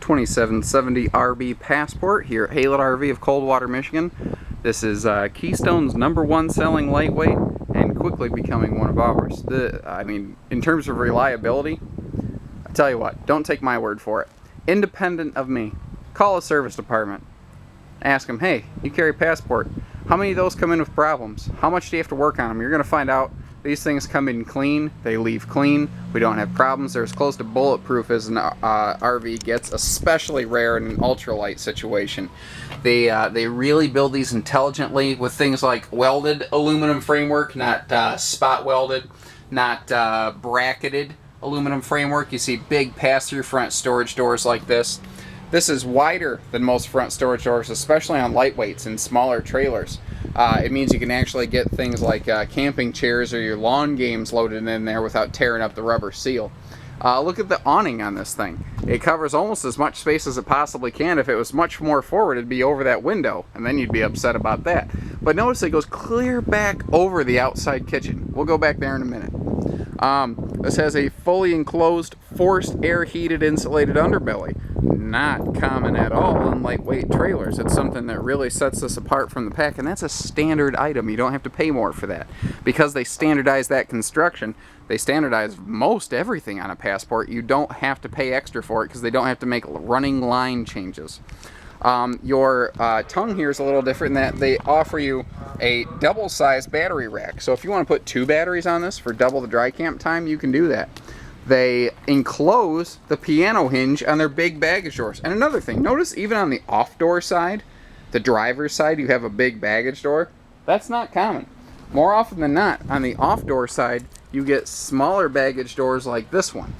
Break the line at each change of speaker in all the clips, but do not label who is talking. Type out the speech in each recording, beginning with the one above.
2770 RB Passport here at Haylett RV of Coldwater, Michigan. This is Keystone's #1 selling lightweight and quickly becoming one of ours. In terms of reliability, I tell you what, don't take my word for it. Independent of me, call a service department. Ask them, hey, you carry Passport. How many of those come in with problems? How much do you have to work on them? You're going to find out. These things come in clean, they leave clean, we don't have problems. They're as close to bulletproof as an RV gets, especially rare in an ultralight situation. They really build these intelligently with things like welded aluminum framework, not spot welded, not bracketed aluminum framework. You see big pass-through front storage doors like this. This is wider than most front storage doors, especially on lightweights and smaller trailers. It means you can actually get things like camping chairs or your lawn games loaded in there without tearing up the rubber seal. Look at the awning on this thing. It covers almost as much space as it possibly can. If it was much more forward, it'd be over that window, and then you'd be upset about that. But notice it goes clear back over the outside kitchen. We'll go back there in a minute. This has a fully enclosed, forced air heated insulated underbelly. Not common at all in lightweight trailers. It's something that really sets this apart from the pack, and that's a standard item. You don't have to pay more for that. Because they standardize that construction, they standardize most everything on a Passport. You don't have to pay extra for it because they don't have to make running line changes. Your tongue here is a little different in that they offer you a double-sized battery rack. So if you want to put 2 batteries on this for double the dry camp time, you can do that. They enclose the piano hinge on their big baggage doors. And another thing, notice even on the off-door side, the driver's side, you have a big baggage door. That's not common. More often than not, on the off-door side, you get smaller baggage doors like this one.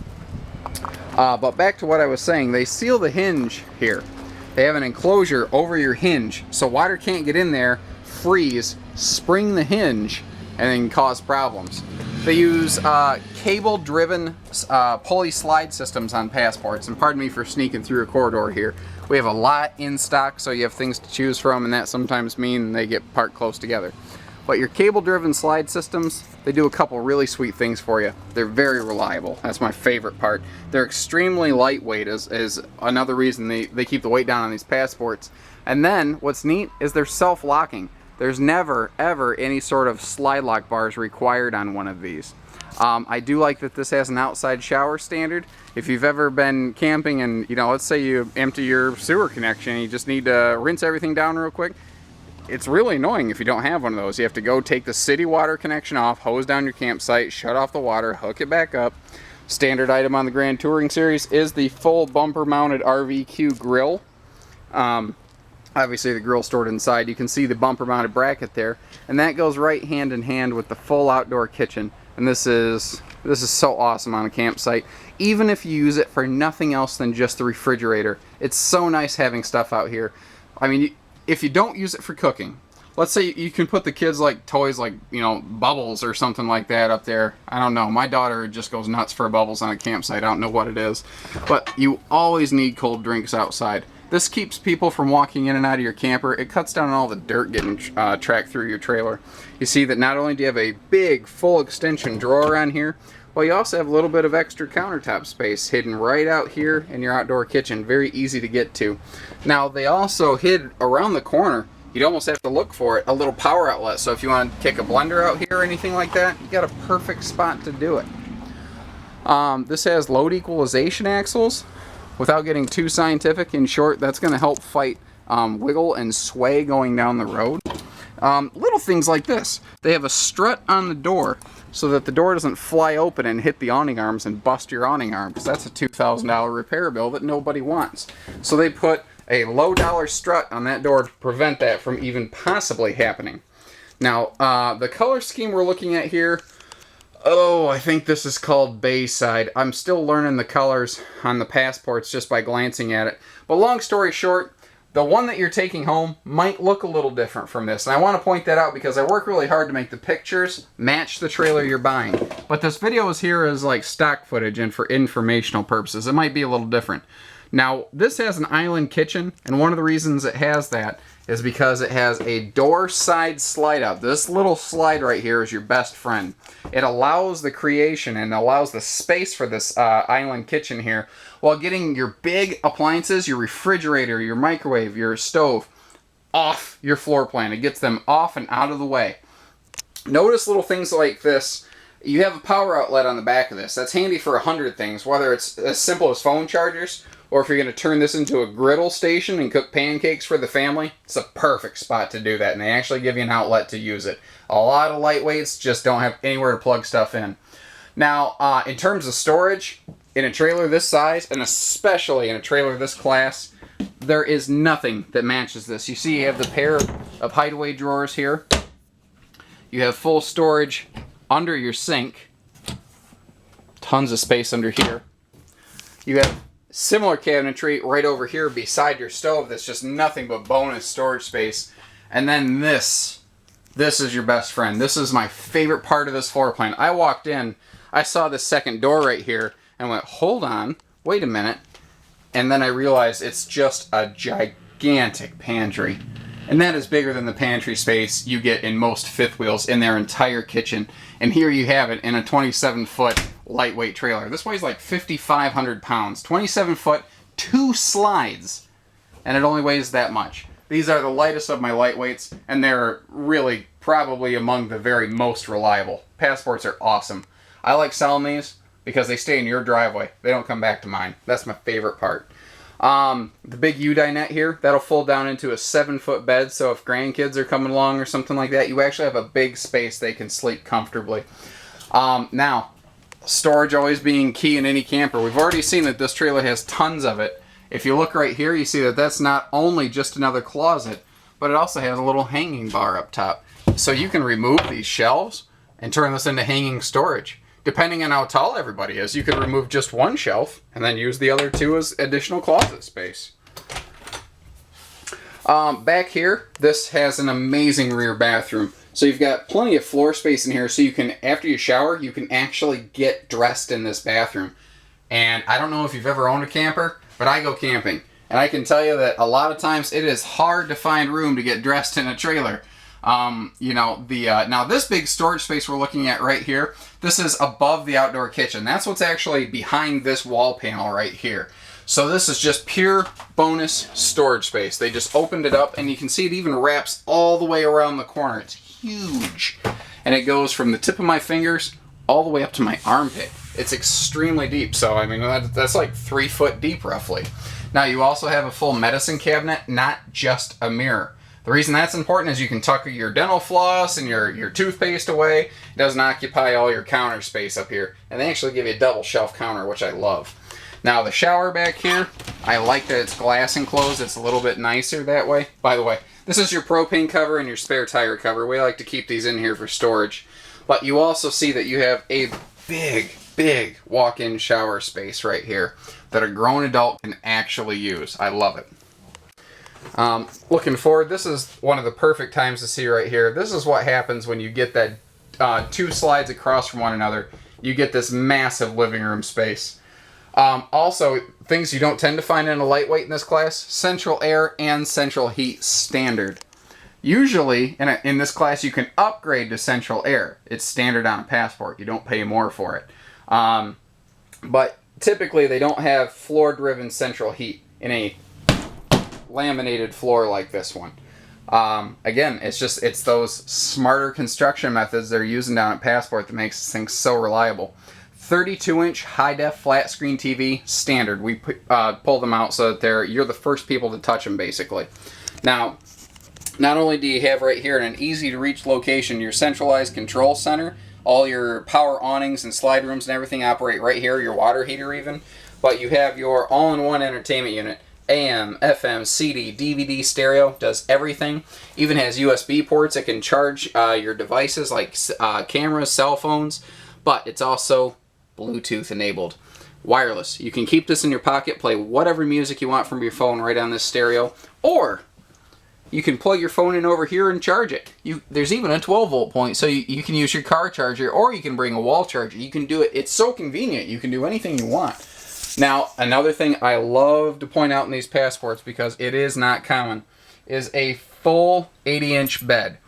But back to what I was saying, they seal the hinge here. They have an enclosure over your hinge, so water can't get in there, freeze, spring the hinge, and then cause problems. They use cable-driven pulley slide systems on Passports, and pardon me for sneaking through a corridor here. We have a lot in stock, so you have things to choose from, and that sometimes means they get parked close together. But your cable-driven slide systems, they do a couple really sweet things for you. They're very reliable. That's my favorite part. They're extremely lightweight is another reason they keep the weight down on these Passports. And then, what's neat is they're self-locking. There's never, ever any sort of slide lock bars required on one of these. I do like that this has an outside shower standard. If you've ever been camping and, let's say you empty your sewer connection and you just need to rinse everything down real quick, it's really annoying if you don't have one of those. You have to go take the city water connection off, hose down your campsite, shut off the water, hook it back up. Standard item on the Grand Touring Series is the full bumper-mounted RVQ grill. Obviously the grill stored inside. You can see the bumper mounted bracket there, and that goes right hand in hand with the full outdoor kitchen. And this is so awesome on a campsite, even if you use it for nothing else than just the refrigerator. It's so nice having stuff out here. I mean, if you don't use it for cooking, let's say you can put the kids like toys like bubbles or something like that up there. I don't know, my daughter just goes nuts for bubbles on a campsite. I don't know what it is, but you always need cold drinks outside. This keeps people from walking in and out of your camper. It cuts down on all the dirt getting tracked through your trailer. You see that not only do you have a big full extension drawer on here, well, you also have a little bit of extra countertop space hidden right out here in your outdoor kitchen. Very easy to get to. Now, they also hid around the corner. You'd almost have to look for it, a little power outlet. So if you want to kick a blender out here or anything like that, you got a perfect spot to do it. This has load equalization axles. Without getting too scientific, in short, that's going to help fight wiggle and sway going down the road. Little things like this. They have a strut on the door so that the door doesn't fly open and hit the awning arms and bust your awning arm, because that's a $2,000 repair bill that nobody wants. So they put a low-dollar strut on that door to prevent that from even possibly happening. Now, the color scheme we're looking at here, I think this is called Bayside. I'm still learning the colors on the Passports just by glancing at it. But long story short, the one that you're taking home might look a little different from this. And I want to point that out because I work really hard to make the pictures match the trailer you're buying. But this video is here as like stock footage and for informational purposes. It might be a little different. Now, this has an island kitchen, and one of the reasons it has that is because it has a door side slide out. This little slide right here is your best friend. It allows the creation and allows the space for this island kitchen here while getting your big appliances, your refrigerator, your microwave, your stove, off your floor plan. It gets them off and out of the way. Notice little things like this. You have a power outlet on the back of this. That's handy for 100 things, whether it's as simple as phone chargers, or if you're going to turn this into a griddle station and cook pancakes for the family, it's a perfect spot to do that, and they actually give you an outlet to use it. A lot of lightweights just don't have anywhere to plug stuff in. Now, in terms of storage, in a trailer this size, and especially in a trailer this class, there is nothing that matches this. You see you have the pair of hideaway drawers here. You have full storage under your sink. Tons of space under here. You have similar cabinetry right over here beside your stove that's just nothing but bonus storage space. And then this is your best friend. This is my favorite part of this floor plan. I walked in, I saw this second door right here and went, hold on, wait a minute. And then I realized it's just a gigantic pantry. And that is bigger than the pantry space you get in most fifth wheels in their entire kitchen. And here you have it in a 27-foot lightweight trailer. This weighs like 5,500 pounds. 27 foot, 2 slides, and it only weighs that much. These are the lightest of my lightweights, and they're really probably among the very most reliable. Passports are awesome. I like selling these because they stay in your driveway. They don't come back to mine. That's my favorite part. The big U-dinette here, that'll fold down into a 7-foot bed, so if grandkids are coming along or something like that, you actually have a big space they can sleep comfortably. Now, storage always being key in any camper. We've already seen that this trailer has tons of it. If you look right here, you see that that's not only just another closet, but it also has a little hanging bar up top. So you can remove these shelves and turn this into hanging storage. Depending on how tall everybody is, you could remove just one shelf and then use the other 2 as additional closet space. Back here, this has an amazing rear bathroom. So you've got plenty of floor space in here, so you can, after you shower, you can actually get dressed in this bathroom. And I don't know if you've ever owned a camper, but I go camping. And I can tell you that a lot of times it is hard to find room to get dressed in a trailer. Now this big storage space we're looking at right here, this is above the outdoor kitchen. That's what's actually behind this wall panel right here. So this is just pure bonus storage space. They just opened it up, and you can see it even wraps all the way around the corner. It's huge. And it goes from the tip of my fingers all the way up to my armpit. It's extremely deep. So, I mean, that's like 3 foot deep roughly. Now, you also have a full medicine cabinet, not just a mirror. The reason that's important is you can tuck your dental floss and your toothpaste away. It doesn't occupy all your counter space up here. And they actually give you a double shelf counter, which I love. Now the shower back here, I like that it's glass enclosed. It's a little bit nicer that way. By the way, this is your propane cover and your spare tire cover. We like to keep these in here for storage. But you also see that you have a big walk-in shower space right here that a grown adult can actually use. I love it. Looking forward, this is one of the perfect times to see right here. This is what happens when you get that 2 slides across from one another. You get this massive living room space. Also, things you don't tend to find in a lightweight in this class, central air and central heat standard. Usually, in this class, you can upgrade to central air. It's standard on a Passport. You don't pay more for it. But typically, they don't have floor-driven central heat in a laminated floor like this one. Again, it's those smarter construction methods they're using down at Passport that makes this thing so reliable. 32-inch high-def flat-screen TV, standard. We pull them out so that you're the first people to touch them, basically. Now, not only do you have right here in an easy-to-reach location your centralized control center, all your power awnings and slide rooms and everything operate right here, your water heater even, but you have your all-in-one entertainment unit. AM, FM, CD, DVD, stereo, does everything. Even has USB ports. It can charge your devices like cameras, cell phones, but it's also Bluetooth enabled. Wireless. You can keep this in your pocket, play whatever music you want from your phone right on this stereo, or you can plug your phone in over here and charge it. There's even a 12-volt point, so you can use your car charger, or you can bring a wall charger. You can do it. It's so convenient. You can do anything you want. Now, another thing I love to point out in these Passports, because it is not common, is a full 80-inch bed.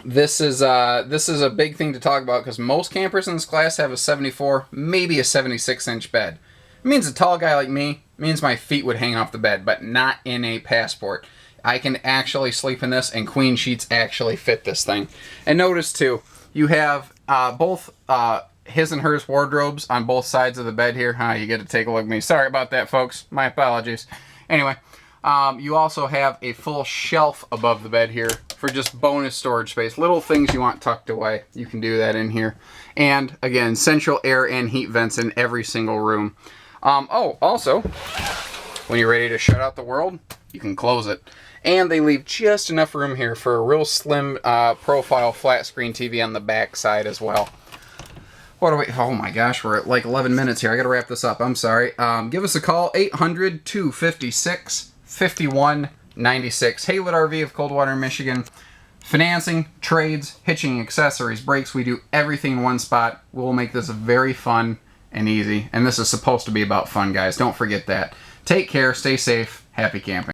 This is a big thing to talk about because most campers in this class have a 74, maybe a 76-inch bed. It means a tall guy like me, means my feet would hang off the bed, but not in a Passport. I can actually sleep in this, and queen sheets actually fit this thing. And notice too, you have both his and hers wardrobes on both sides of the bed here. You get to take a look at me. Sorry about that, folks. My apologies. Anyway, you also have a full shelf above the bed here for just bonus storage space. Little things you want tucked away, you can do that in here. And again, central air and heat vents in every single room. Oh, also, when you're ready to shut out the world, you can close it. And they leave just enough room here for a real slim profile flat screen TV on the back side as well. What do we... Oh my gosh, we're at like 11 minutes here. I gotta wrap this up. I'm sorry. Give us a call, 800-256-5196. Haylett RV of Coldwater, Michigan. Financing, trades, hitching, accessories, brakes. We do everything in one spot. We'll make this very fun and easy. And this is supposed to be about fun, guys. Don't forget that. Take care. Stay safe. Happy camping.